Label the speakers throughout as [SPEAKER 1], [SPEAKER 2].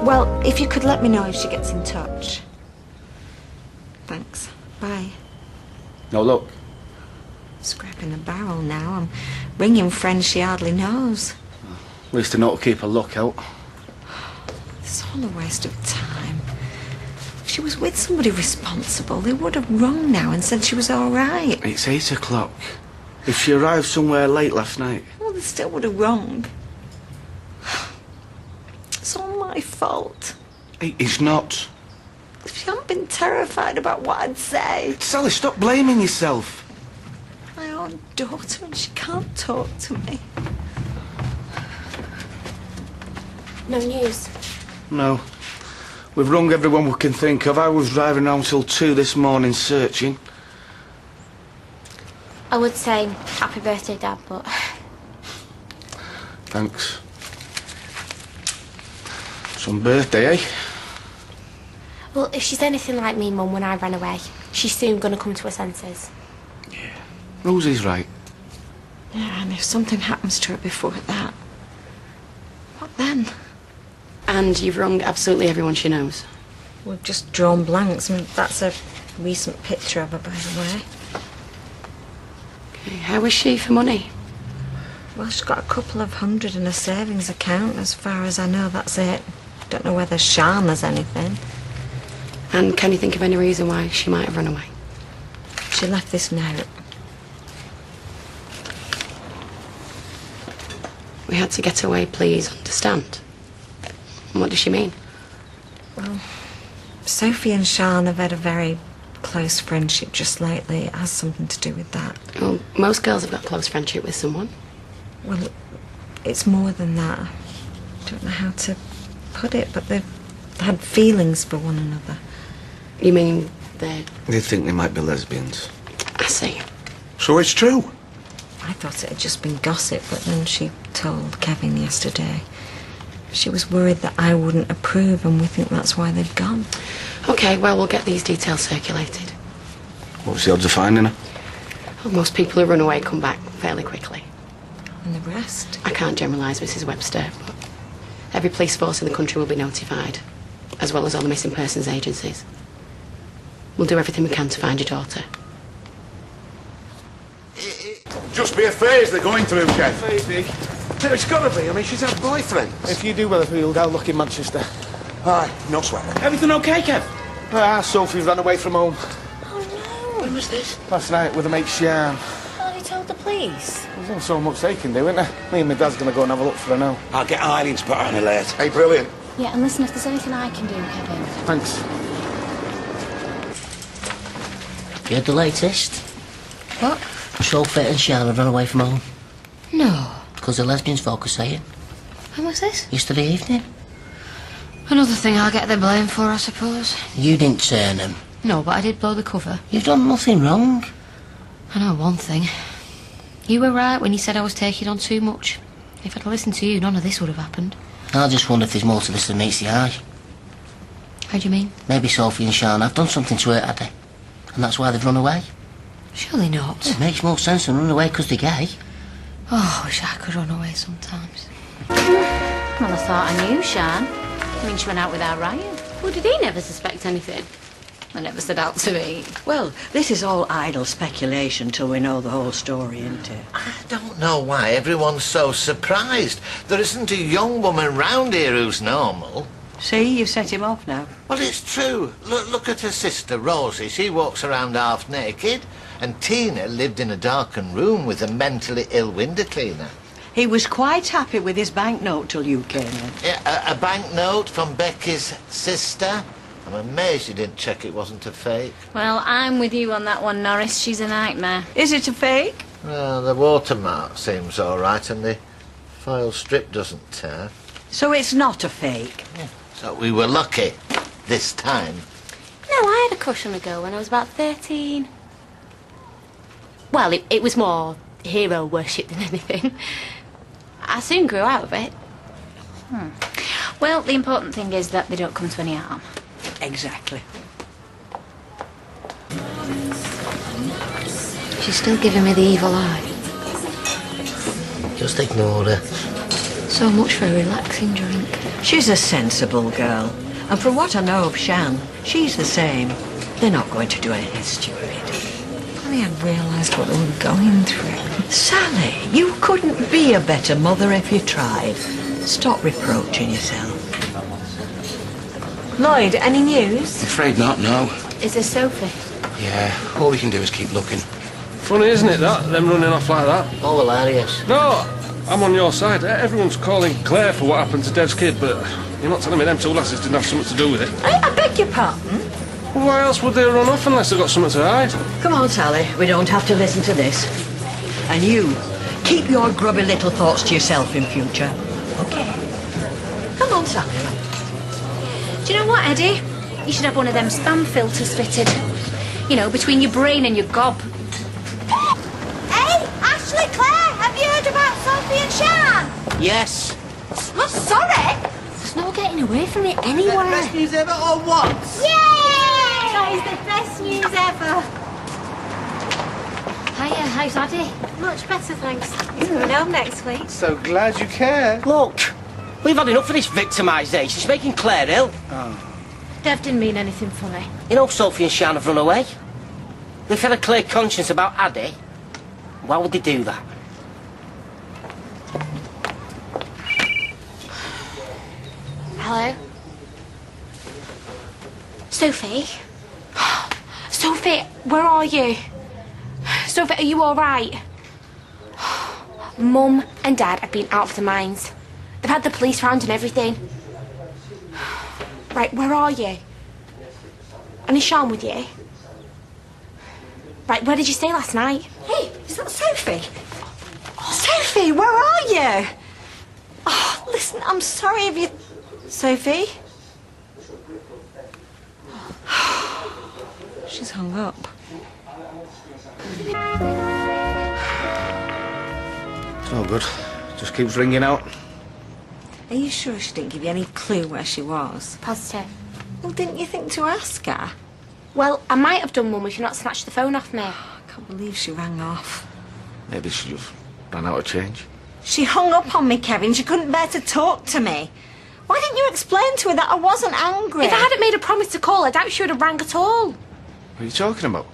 [SPEAKER 1] Well, if you could let me know if she gets in touch. Thanks. Bye.
[SPEAKER 2] No luck?
[SPEAKER 1] Scrapping the barrel now. I'm ringing friends she hardly knows.
[SPEAKER 2] At least I know to keep a lookout.
[SPEAKER 1] It's all a waste of time. If she was with somebody responsible, they would have rung now and said she was all right.
[SPEAKER 2] It's 8 o'clock. If she arrived somewhere late last night...
[SPEAKER 1] Well, they still would have rung. It's all my fault.
[SPEAKER 2] It's not.
[SPEAKER 1] If she hadn't been terrified about what I'd say.
[SPEAKER 2] Sally, stop blaming yourself.
[SPEAKER 1] My own daughter, and she can't talk to me.
[SPEAKER 3] No news?
[SPEAKER 2] No. We've rung everyone we can think of. I was driving around till 2 this morning searching.
[SPEAKER 3] I would say happy birthday, Dad, but...
[SPEAKER 2] Thanks. Some birthday, eh?
[SPEAKER 3] Well, if she's anything like me, Mum, when I ran away, she's soon going to come to her senses.
[SPEAKER 2] Yeah. Rosie's right.
[SPEAKER 1] Yeah, and if something happens to her before that, what then?
[SPEAKER 4] And you've wronged absolutely everyone she knows.
[SPEAKER 1] We've just drawn blanks. I mean, that's a recent picture of her, by the way.
[SPEAKER 4] Okay, how is she for money?
[SPEAKER 1] Well, she's got a couple of hundred in her savings account. As far as I know, that's it. Don't know whether Sian has anything.
[SPEAKER 4] And can you think of any reason why she might have run away?
[SPEAKER 1] She left this note.
[SPEAKER 4] We had to get away, please understand. And what does she mean?
[SPEAKER 1] Well, Sophie and Sian have had a very close friendship just lately. It has something to do with that.
[SPEAKER 4] Well, most girls have got close friendship with someone.
[SPEAKER 1] Well, it's more than that. I don't know how to put it, but they've had feelings for one another.
[SPEAKER 4] You mean they
[SPEAKER 2] think they might be lesbians.
[SPEAKER 4] I see.
[SPEAKER 2] So it's true?
[SPEAKER 1] I thought it had just been gossip, but then she told Kevin yesterday. She was worried that I wouldn't approve, and we think that's why they've gone.
[SPEAKER 4] Okay, well, we'll get these details circulated.
[SPEAKER 2] What's the odds of finding her?
[SPEAKER 4] Well, most people who run away come back fairly quickly.
[SPEAKER 1] And the rest?
[SPEAKER 4] I can't generalise, Mrs. Webster, but every police force in the country will be notified, as well as all the missing persons agencies. We'll do everything we can to find your daughter.
[SPEAKER 5] Just be a phase they're going through, Kev.
[SPEAKER 2] Maybe. It's got to be. I mean, she's had boyfriend.
[SPEAKER 6] If you do Weatherfield, I'll look in Manchester.
[SPEAKER 5] Aye, no sweat.
[SPEAKER 2] Everything okay, Kev?
[SPEAKER 6] Sophie ran away from home.
[SPEAKER 3] Oh, no.
[SPEAKER 2] When was this?
[SPEAKER 6] Last night with her mate Sian.
[SPEAKER 3] Oh, you told the police?
[SPEAKER 6] There's not so much they can do, isn't there? Me and my dad's going to go and have a look for her now.
[SPEAKER 5] I'll get Eileen to put her on alert. Hey, brilliant.
[SPEAKER 3] Yeah, and listen, if there's anything I can do, Kevin.
[SPEAKER 6] Thanks.
[SPEAKER 7] You heard the latest?
[SPEAKER 3] What?
[SPEAKER 7] Sophie and Sian have run away from home.
[SPEAKER 3] No.
[SPEAKER 7] Because the lesbians folk are saying.
[SPEAKER 3] When was this?
[SPEAKER 7] Yesterday evening.
[SPEAKER 3] Another thing I'll get the blame for, I suppose.
[SPEAKER 7] You didn't turn them.
[SPEAKER 3] No, but I did blow the cover.
[SPEAKER 7] You've done nothing wrong.
[SPEAKER 3] I know one thing. You were right when you said I was taking on too much. If I'd listened to you, none of this would have happened.
[SPEAKER 7] I just wonder if there's more to this than meets the eye.
[SPEAKER 3] How do you mean?
[SPEAKER 7] Maybe Sophie and Sian have done something to hurt Addy. And that's why they've run away.
[SPEAKER 3] Surely not.
[SPEAKER 7] It makes more sense than run away because they're gay.
[SPEAKER 3] Oh, I wish I could run away sometimes. Well, I thought I knew Sian. I mean, she went out without Ryan.
[SPEAKER 4] Well, did he never suspect anything?
[SPEAKER 3] I never said out to me.
[SPEAKER 8] Well, this is all idle speculation till we know the whole story, isn't it?
[SPEAKER 9] I don't know why everyone's so surprised. There isn't a young woman round here who's normal.
[SPEAKER 8] See, you've set him off now.
[SPEAKER 9] Well, it's true. Look at her sister, Rosie. She walks around half naked. And Tina lived in a darkened room with a mentally ill window cleaner.
[SPEAKER 8] He was quite happy with his banknote till you came in.
[SPEAKER 9] Yeah, a banknote from Becky's sister. I'm amazed you didn't check it wasn't a fake.
[SPEAKER 3] Well, I'm with you on that one, Norris. She's a nightmare.
[SPEAKER 8] Is it a fake?
[SPEAKER 9] Well, the watermark seems all right, and the foil strip doesn't tear.
[SPEAKER 8] So it's not a fake?
[SPEAKER 9] Yeah. So we were lucky this time.
[SPEAKER 3] No, I had a crush on a girl when I was about 13. Well, it was more hero worship than anything. I soon grew out of it. Well, the important thing is that they don't come to any harm.
[SPEAKER 8] Exactly.
[SPEAKER 3] She's still giving me the evil eye.
[SPEAKER 7] Just ignore her.
[SPEAKER 1] So much for a relaxing drink.
[SPEAKER 8] She's a sensible girl. And from what I know of Sian, she's the same. They're not going to do anything stupid.
[SPEAKER 1] If only I'd realised what they were going through.
[SPEAKER 8] Sally, you couldn't be a better mother if you tried. Stop reproaching yourself.
[SPEAKER 1] Lloyd, any news?
[SPEAKER 7] I'm afraid not, no.
[SPEAKER 3] Is there Sophie?
[SPEAKER 7] Yeah, all we can do is keep looking.
[SPEAKER 10] Funny, isn't it, that? Them running off like that.
[SPEAKER 9] Oh, hilarious.
[SPEAKER 10] No, I'm on your side. Everyone's calling Claire for what happened to Dev's kid, but you're not telling me them two lasses didn't have something to do with it.
[SPEAKER 1] I beg your pardon?
[SPEAKER 10] Well, why else would they run off unless they got something to hide?
[SPEAKER 8] Come on, Sally. We don't have to listen to this. And you, keep your grubby little thoughts to yourself in future. OK? Come on, Sally.
[SPEAKER 3] Do you know what, Eddie? You should have one of them spam filters fitted. You know, between your brain and your gob.
[SPEAKER 11] Hey, Ashley, Claire, have you heard about Sophie and Sian?
[SPEAKER 7] Yes.
[SPEAKER 11] Oh, sorry.
[SPEAKER 3] There's no getting away from it anywhere.
[SPEAKER 9] Best news ever or what?
[SPEAKER 11] Yay! That is the best news ever.
[SPEAKER 3] Hiya, how's Eddie?
[SPEAKER 11] Much better, thanks. He's coming home next week.
[SPEAKER 2] So glad you care.
[SPEAKER 12] Look, we've had enough of this victimisation. It's making Claire ill.
[SPEAKER 3] Dev didn't mean anything funny.
[SPEAKER 12] You know Sophie and Sian have run away. They've had a clear conscience about Addy. Why would they do that?
[SPEAKER 3] Hello? Sophie? Sophie, where are you? Sophie, are you alright? Mum and Dad have been out of their minds. They've had the police round and everything. Right, where are you? And is Sian with you? Right, where did you stay last night?
[SPEAKER 1] Hey, is that Sophie? Sophie, where are you? Oh, listen, I'm sorry if you... Sophie? She's hung up.
[SPEAKER 2] It's no good. Just keeps ringing out.
[SPEAKER 1] Are you sure she didn't give you any clue where she was?
[SPEAKER 3] Positive.
[SPEAKER 1] Well, didn't you think to ask her?
[SPEAKER 3] Well, I might have done, Mum, if you not snatched the phone off me.
[SPEAKER 1] I can't believe she rang off.
[SPEAKER 2] Maybe she just ran out of change.
[SPEAKER 1] She hung up on me, Kevin. She couldn't bear to talk to me. Why didn't you explain to her that I wasn't angry?
[SPEAKER 3] If I hadn't made a promise to call, I doubt she would have rang at all.
[SPEAKER 2] What are you talking about?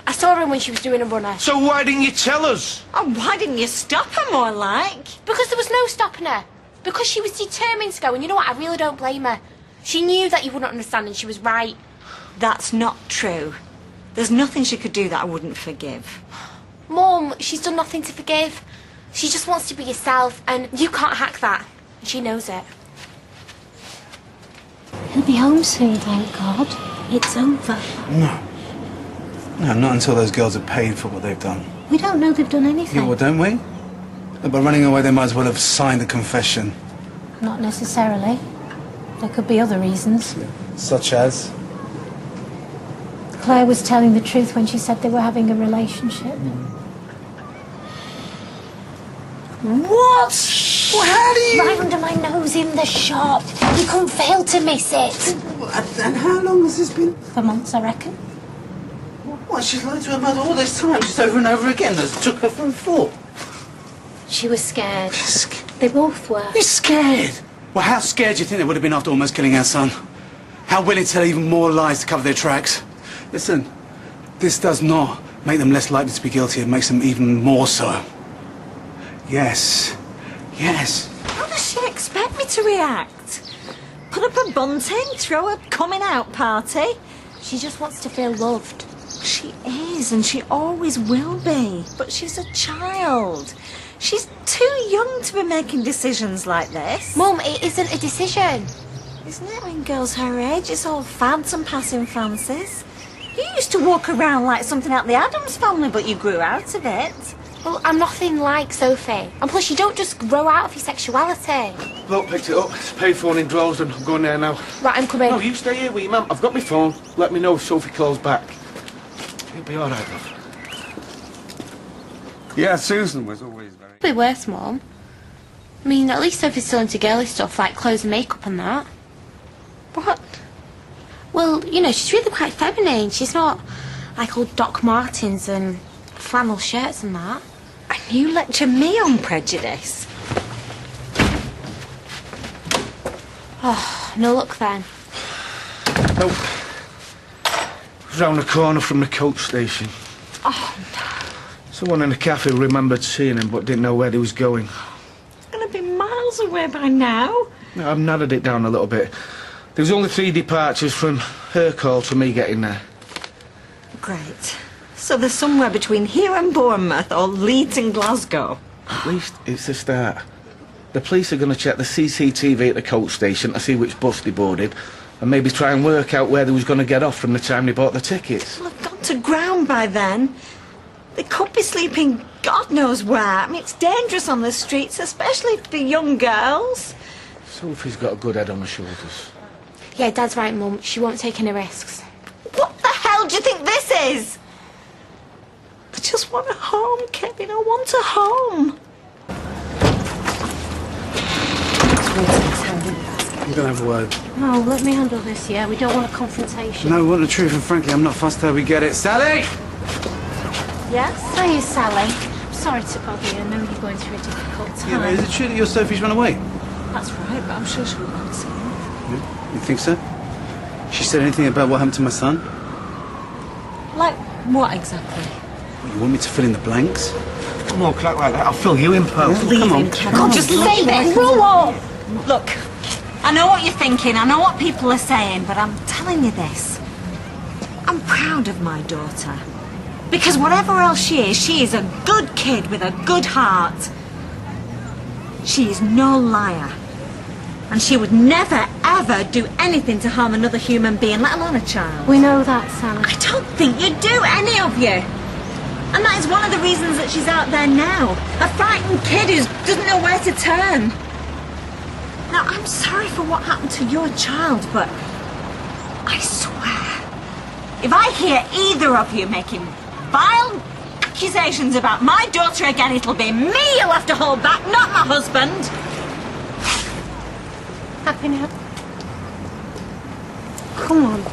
[SPEAKER 3] I saw her when she was doing a runner.
[SPEAKER 2] So why didn't you tell us?
[SPEAKER 1] Oh, why didn't you stop her, more like?
[SPEAKER 3] Because there was no stopping her. Because she was determined to go, and you know what, I really don't blame her. She knew that you wouldn't understand, and she was right.
[SPEAKER 1] That's not true. There's nothing she could do that I wouldn't forgive.
[SPEAKER 3] Mum, she's done nothing to forgive. She just wants to be herself, and you can't hack that. And she knows it.
[SPEAKER 11] He'll be home soon, thank God. It's over.
[SPEAKER 6] No. No, not until those girls are paid for what they've done.
[SPEAKER 11] We don't know they've done anything.
[SPEAKER 6] Yeah, well, don't we? By running away, they might as well have signed a confession.
[SPEAKER 11] Not necessarily. There could be other reasons.
[SPEAKER 6] Such as?
[SPEAKER 11] Claire was telling the truth when she said they were having a relationship.
[SPEAKER 1] What?
[SPEAKER 6] Well, how do you...
[SPEAKER 11] Right under my nose in the shop. You couldn't fail to miss it.
[SPEAKER 6] And how long has this been?
[SPEAKER 11] For months, I reckon.
[SPEAKER 6] What, she's lied to her mother all this time, just over and over again. That took her from 4.
[SPEAKER 3] She was scared. They both were.
[SPEAKER 6] You're scared? Well, how scared do you think they would have been after almost killing our son? How willing to tell even more lies to cover their tracks? Listen, this does not make them less likely to be guilty. It makes them even more so. Yes. Yes.
[SPEAKER 1] How does she expect me to react? Put up a bunting? Throw a coming out party?
[SPEAKER 3] She just wants to feel loved.
[SPEAKER 1] She is, and she always will be. But she's a child. She's too young to be making decisions like this.
[SPEAKER 3] Mum, it isn't a decision.
[SPEAKER 1] Isn't it, when girls her age, it's all fads and passing fancies? You used to walk around like something out of the Addams Family, but you grew out of it.
[SPEAKER 3] Well, I'm nothing like Sophie. And plus, you don't just grow out of your sexuality.
[SPEAKER 2] Bloke picked it up. It's a payphone in Droylsden. I'm going there now.
[SPEAKER 3] Right, I'm coming.
[SPEAKER 2] No, you stay here with your mum. I've got my phone. Let me know if Sophie calls back. It'll be all right, love.
[SPEAKER 6] Yeah, Susan was always very...
[SPEAKER 3] It'd be worse, Mum. I mean, at least Sophie's still into girly stuff like clothes and makeup and that.
[SPEAKER 1] What?
[SPEAKER 3] Well, you know, she's really quite feminine. She's not like old Doc Martens and flannel shirts and that.
[SPEAKER 1] And you lecture me on prejudice?
[SPEAKER 3] Oh, no luck then?
[SPEAKER 2] Nope. It was round the corner from the coach station.
[SPEAKER 1] Oh, no.
[SPEAKER 2] Someone in the cafe remembered seeing him but didn't know where he was going.
[SPEAKER 1] It's going to be miles away by now.
[SPEAKER 2] I've narrowed it down a little bit. There was only 3 departures from her call to me getting there.
[SPEAKER 1] Great. So they're somewhere between here and Bournemouth or Leeds and Glasgow.
[SPEAKER 2] At least it's the start. The police are going to check the CCTV at the coach station to see which bus they boarded and maybe try and work out where they was going to get off from the time they bought the tickets.
[SPEAKER 1] Well, they've gone to ground by then. They could be sleeping God knows where. I mean, it's dangerous on the streets, especially for young girls.
[SPEAKER 2] Sophie's got a good head on her shoulders.
[SPEAKER 3] Yeah, Dad's right, Mum. She won't take any risks.
[SPEAKER 1] What the hell do you think this is? I just want a home, Kevin. I want a home.
[SPEAKER 6] I'm going to have a word.
[SPEAKER 3] No, let me handle this, yeah? We don't want a confrontation.
[SPEAKER 6] No, we want the truth, and frankly, I'm not fussed how we get it. Sally!
[SPEAKER 3] Yes? Hiya, Sally. I'm sorry to bother you. I know you're going through a difficult time.
[SPEAKER 6] Yeah, but is it true that your Sophie's run away?
[SPEAKER 1] That's right, but I'm sure she'll answer you.
[SPEAKER 6] Yeah? You think so? She said anything about what happened to my son?
[SPEAKER 1] Like what exactly?
[SPEAKER 6] You want me to fill in the blanks?
[SPEAKER 2] Come on, crack like that. I'll fill you in, pal.
[SPEAKER 6] Yeah, come on.
[SPEAKER 1] Kevin. God, just leave it. Grow up. Look, I know what you're thinking. I know what people are saying, but I'm telling you this. I'm proud of my daughter. Because whatever else she is a good kid with a good heart. She is no liar. And she would never, ever do anything to harm another human being, let alone a child.
[SPEAKER 3] We know that, Sally.
[SPEAKER 1] I don't think you do, any of you. And that is one of the reasons that she's out there now. A frightened kid who doesn't know where to turn. Now, I'm sorry for what happened to your child, but I swear, if I hear either of you making vile accusations about my daughter again, it'll be me you'll have to hold back, not my husband.
[SPEAKER 3] Happy now? Come on.